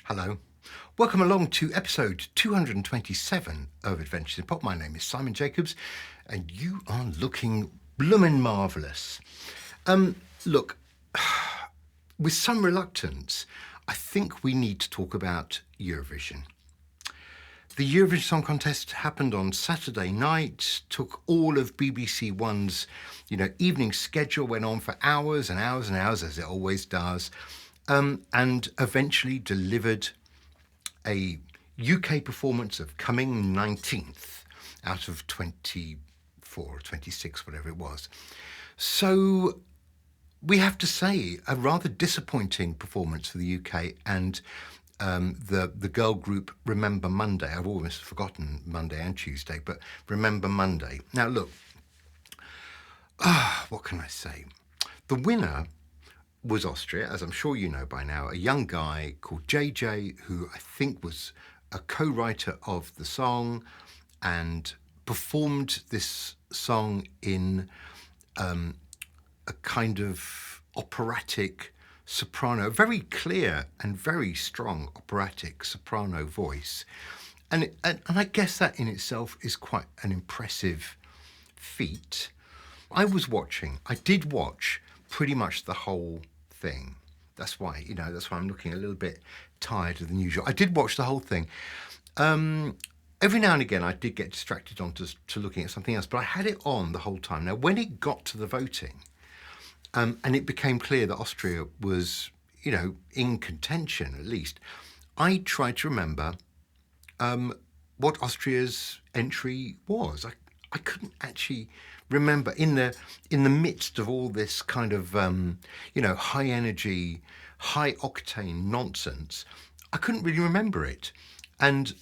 Hello. Welcome along to episode 227 of Adventures in Pop. My name is Simon Jacobs, and you are looking bloomin' marvellous. Look, with some reluctance, I think we need to talk about Eurovision. The Eurovision Song Contest happened on Saturday night, took all of BBC One's, evening schedule, went on for hours and hours and hours, as it always does, and eventually delivered a UK performance of coming 19th out of 24 or 26, whatever it was. So we have to say a rather disappointing performance for the UK and the girl group Remember Monday. I've almost forgotten Monday and Tuesday, but Remember Monday. Now look, what can I say? The winner was Austria, as I'm sure you know by now, a young guy called JJ, who I think was a co-writer of the song and performed this song in a kind of operatic soprano, very clear and very strong operatic soprano voice. And I guess that in itself is quite an impressive feat. I did watch pretty much the whole thing. That's why I'm looking a little bit tired than usual. I did watch the whole thing. Every now and again I did get distracted onto looking at something else, but I had it on the whole time. Now, when it got to the voting, and it became clear that Austria was, in contention at least, I tried to remember what Austria's entry was. I couldn't actually remember in the midst of all this kind of high energy, high octane nonsense. I couldn't really remember it, and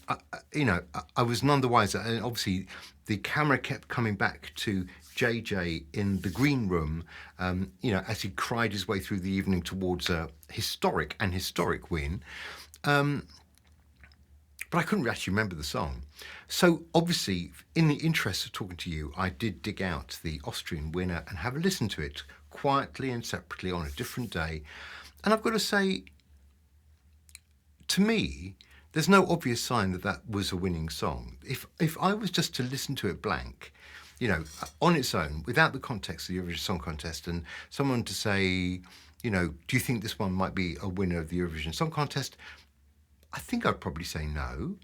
I was none the wiser. And obviously, the camera kept coming back to JJ in the green room, as he cried his way through the evening towards a historic win. But I couldn't actually remember the song. So obviously, in the interest of talking to you, I did dig out the Austrian winner and have a listen to it quietly and separately on a different day. And I've got to say, to me, there's no obvious sign that was a winning song. If I was just to listen to it blank, on its own, without the context of the Eurovision Song Contest, and someone to say, do you think this one might be a winner of the Eurovision Song Contest? I think I'd probably say no.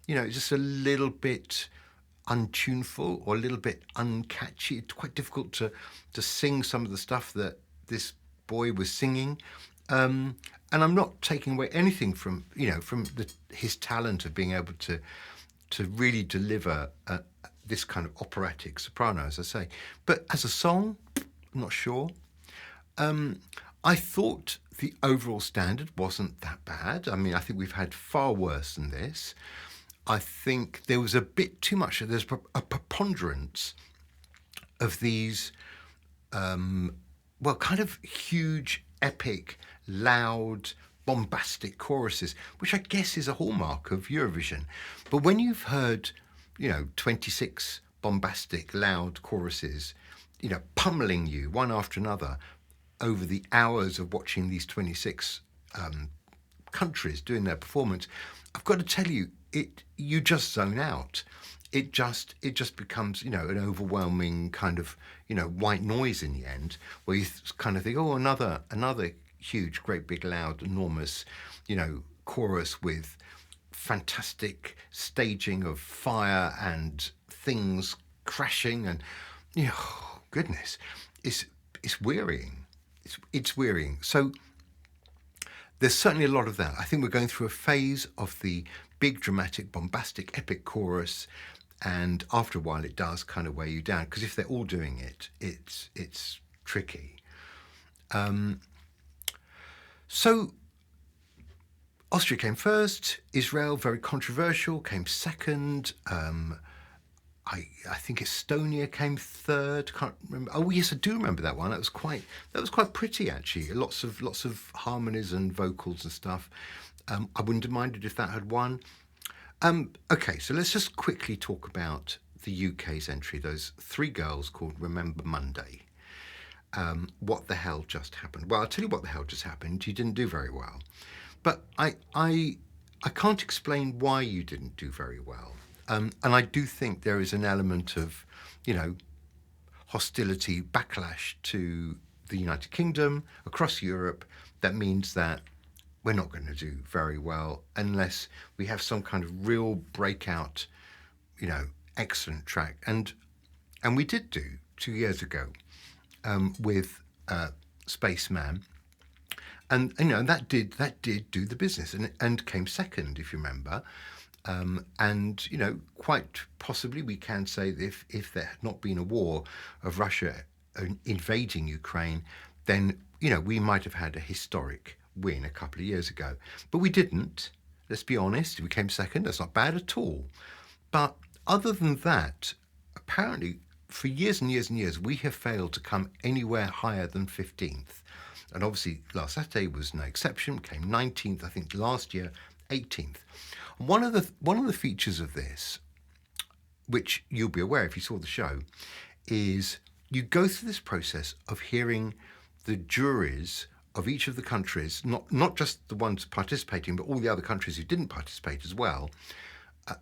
It's just a little bit untuneful or a little bit uncatchy. It's quite difficult to sing some of the stuff that this boy was singing. And I'm not taking away anything from his talent of being able to really deliver this kind of operatic soprano, as I say. But as a song, I'm not sure. I thought the overall standard wasn't that bad. I mean, I think we've had far worse than this. I think there was a bit too much. There's a preponderance of these, kind of huge, epic, loud, bombastic choruses, which I guess is a hallmark of Eurovision. But when you've heard, 26 bombastic, loud choruses, pummeling you one after another over the hours of watching these 26 countries doing their performance, I've got to tell you, you just zone out. It just becomes, an overwhelming kind of, white noise in the end, where you kind of think, oh, another huge, great, big, loud, enormous, chorus with fantastic staging of fire and things crashing, and goodness, it's wearying. It's wearying. So there's certainly a lot of that. I think we're going through a phase of the big, dramatic, bombastic, epic chorus, and after a while it does kind of weigh you down, because if they're all doing it, it's tricky. So Austria came first. Israel, very controversial, came second. I think Estonia came third. Can't remember. Oh yes, I do remember that one. That was quite pretty actually. Lots of harmonies and vocals and stuff. I wouldn't have minded if that had won. Okay, so let's just quickly talk about the UK's entry. Those three girls called Remember Monday. What the hell just happened? Well, I'll tell you what the hell just happened. You didn't do very well, but I I can't explain why you didn't do very well. And I do think there is an element of, you know, hostility, backlash to the United Kingdom across Europe that means that we're not going to do very well unless we have some kind of real breakout, you know, excellent track. And we did do 2 years ago with Spaceman. And you know that did do the business and came second, if you remember. And you know, quite possibly we can say that if there had not been a war of Russia invading Ukraine, then you know we might have had a historic win a couple of years ago. But we didn't. Let's be honest. We came second. That's not bad at all. But other than that, apparently for years and years and years we have failed to come anywhere higher than 15th. And obviously last Saturday was no exception. Came 19th. I think last year 18th. One of the features of this, which you'll be aware if you saw the show, is you go through this process of hearing the juries of each of the countries, not just the ones participating, but all the other countries who didn't participate as well,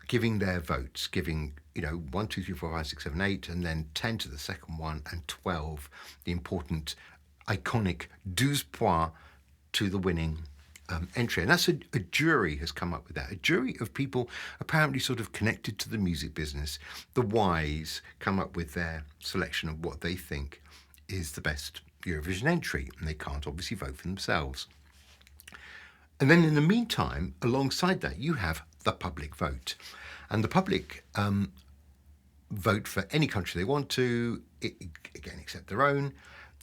giving their votes, giving, you know, 1, 2, 3, 4, 5, 6, 7, 8, and then 10 to the second one, and 12, the important, iconic 12 points to the winning entry. And that's a jury has come up with that. A jury of people apparently sort of connected to the music business. The wise come up with their selection of what they think is the best Eurovision entry, and they can't obviously vote for themselves. And then in the meantime, alongside that, you have the public vote. And the public vote for any country they want to, again, except their own.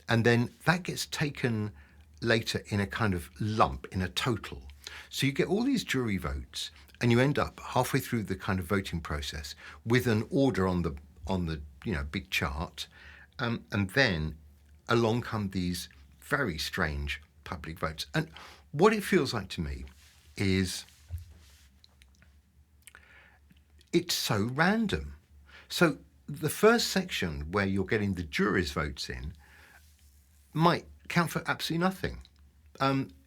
And then that gets taken later in a kind of lump, in a total. So you get all these jury votes, and you end up halfway through the kind of voting process with an order on the you know big chart, and then along come these very strange public votes. And what it feels like to me is it's so random. So the first section where you're getting the jury's votes in might count for absolutely nothing.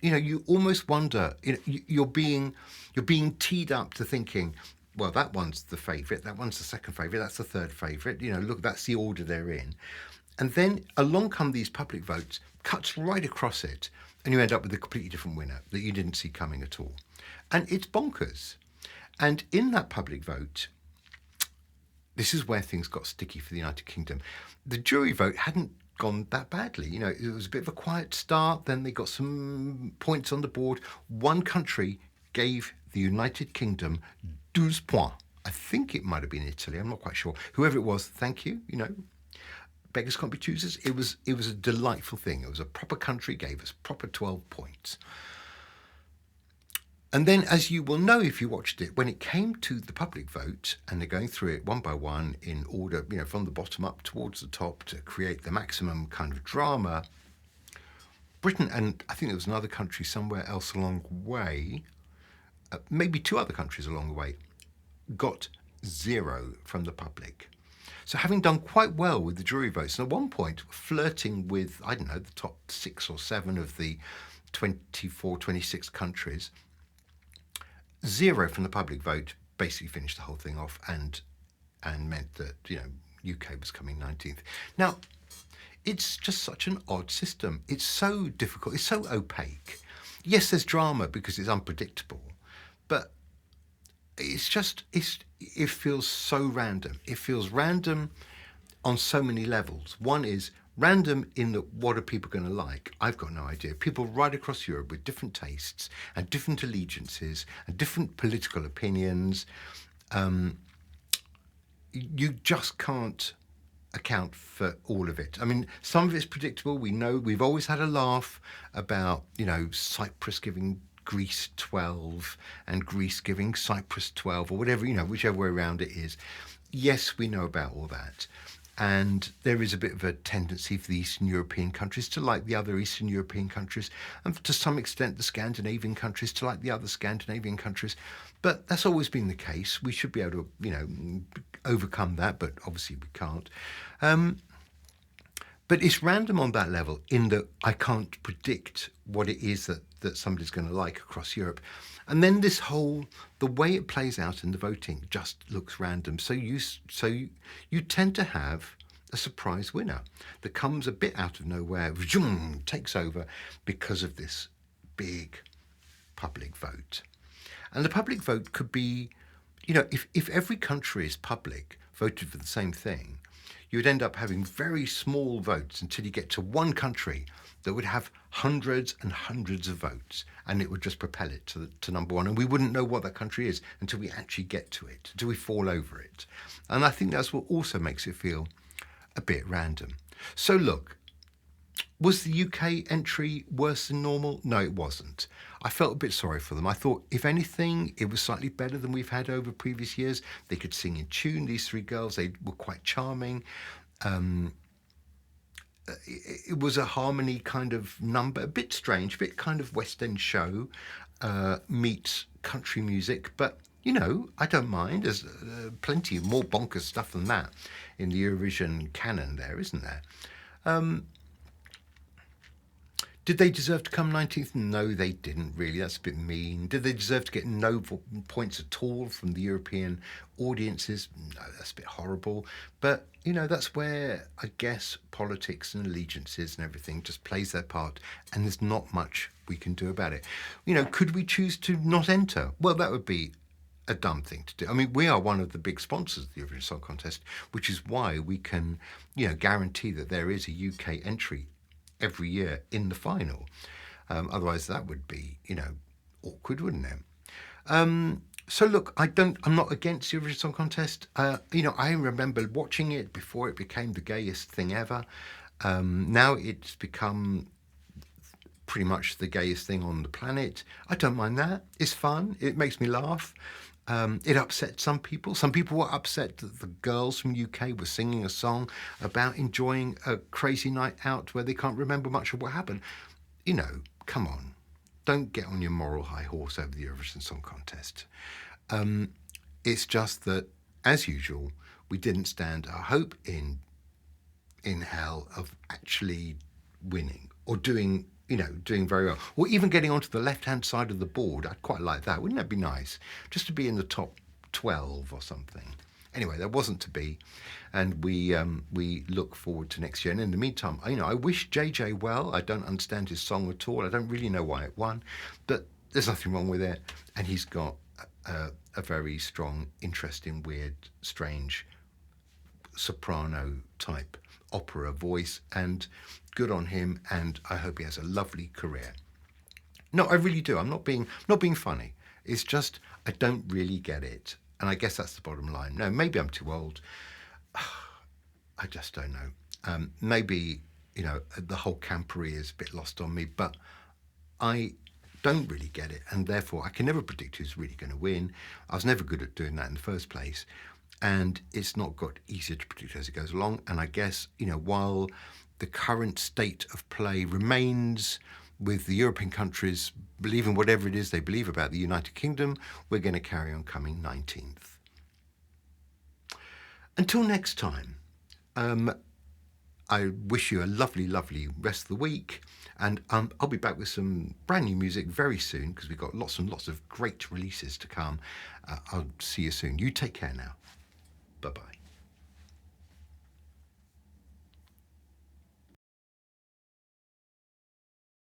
You know, you almost wonder. You know, you're being teed up to thinking, well, that one's the favourite, that one's the second favourite, that's the third favourite. You know, look, that's the order they're in, and then along come these public votes, cuts right across it, and you end up with a completely different winner that you didn't see coming at all, and it's bonkers. And in that public vote, this is where things got sticky for the United Kingdom. The jury vote hadn't gone that badly. You know, it was a bit of a quiet start. Then they got some points on the board. One country gave the United Kingdom 12 points. I think it might have been Italy. I'm not quite sure. Whoever it was, thank you. You know, beggars can't be choosers. It was a delightful thing. It was a proper country, gave us proper 12 points. And then, as you will know if you watched it, when it came to the public vote, and they're going through it one by one in order, you know, from the bottom up towards the top to create the maximum kind of drama, Britain, and I think there was another country somewhere else along the way, maybe 2 other countries along the way, got 0 from the public. So having done quite well with the jury votes, and at one point flirting with, I don't know, the top 6 or 7 of the 24, 26 countries, 0 from the public vote basically finished the whole thing off and meant that, you know, UK was coming 19th. Now, it's just such an odd system. It's so difficult. It's so opaque. Yes, there's drama because it's unpredictable, but it feels so random. It feels random on so many levels. One is random in that what are people going to like? I've got no idea. People right across Europe with different tastes and different allegiances and different political opinions. You just can't account for all of it. I mean, some of it's predictable. We know we've always had a laugh about, you know, Cyprus giving Greece 12 and Greece giving Cyprus 12 or whatever, you know, whichever way around it is. Yes, we know about all that. And there is a bit of a tendency for the Eastern European countries to like the other Eastern European countries, and to some extent the Scandinavian countries to like the other Scandinavian countries. But that's always been the case. We should be able to, you know, overcome that, but obviously we can't. But it's random on that level in that I can't predict what it is that somebody's going to like across Europe. And then the way it plays out in the voting just looks random. So you tend to have a surprise winner that comes a bit out of nowhere, zoom, takes over because of this big public vote. And the public vote could be, if every country is public, voted for the same thing, you would end up having very small votes until you get to one country that would have hundreds and hundreds of votes, and it would just propel it to number one. And we wouldn't know what that country is until we actually get to it, until we fall over it. And I think that's what also makes it feel a bit random. So look, was the UK entry worse than normal? No, it wasn't. I felt a bit sorry for them. I thought, if anything, it was slightly better than we've had over previous years. They could sing in tune, these three girls. They were quite charming. It was a harmony kind of number, a bit strange, a bit kind of West End show meets country music. But, I don't mind. There's plenty more bonkers stuff than that in the Eurovision canon there, isn't there? Did they deserve to come 19th? No, they didn't really. That's a bit mean. Did they deserve to get no points at all from the European audiences? No, that's a bit horrible. But, that's where I guess politics and allegiances and everything just plays their part, and there's not much we can do about it. Could we choose to not enter? Well, that would be a dumb thing to do. I mean, we are one of the big sponsors of the Eurovision Song Contest, which is why we can, guarantee that there is a UK entry every year in the final. Otherwise, that would be, awkward, wouldn't it? So look, I'm not against the Eurovision Song Contest. I remember watching it before it became the gayest thing ever. Now it's become pretty much the gayest thing on the planet. I don't mind that. It's fun. It makes me laugh. It upset some people. Some people were upset that the girls from UK were singing a song about enjoying a crazy night out where they can't remember much of what happened. Come on. Don't get on your moral high horse over the Eurovision Song Contest. It's just that, as usual, we didn't stand a hope in hell of actually winning or doing very well, or even getting onto the left-hand side of the board. I'd quite like that. Wouldn't that be nice? Just to be in the top 12 or something. Anyway, there wasn't to be, and we look forward to next year. And in the meantime, I wish JJ well. I don't understand his song at all. I don't really know why it won, but there's nothing wrong with it. And he's got a very strong, interesting, weird, strange soprano type opera voice, and good on him, and I hope he has a lovely career. No, I really do. I'm not being funny. It's just I don't really get it, and I guess that's the bottom line. No, maybe I'm too old. I just don't know. Maybe the whole campery is a bit lost on me, but I don't really get it, and therefore I can never predict who's really going to win. I was never good at doing that in the first place. And it's not got easier to predict as it goes along. And I guess, while the current state of play remains with the European countries believing whatever it is they believe about the United Kingdom, we're going to carry on coming 19th. Until next time, I wish you a lovely, lovely rest of the week. And I'll be back with some brand new music very soon because we've got lots and lots of great releases to come. I'll see you soon. You take care now. Bye-bye.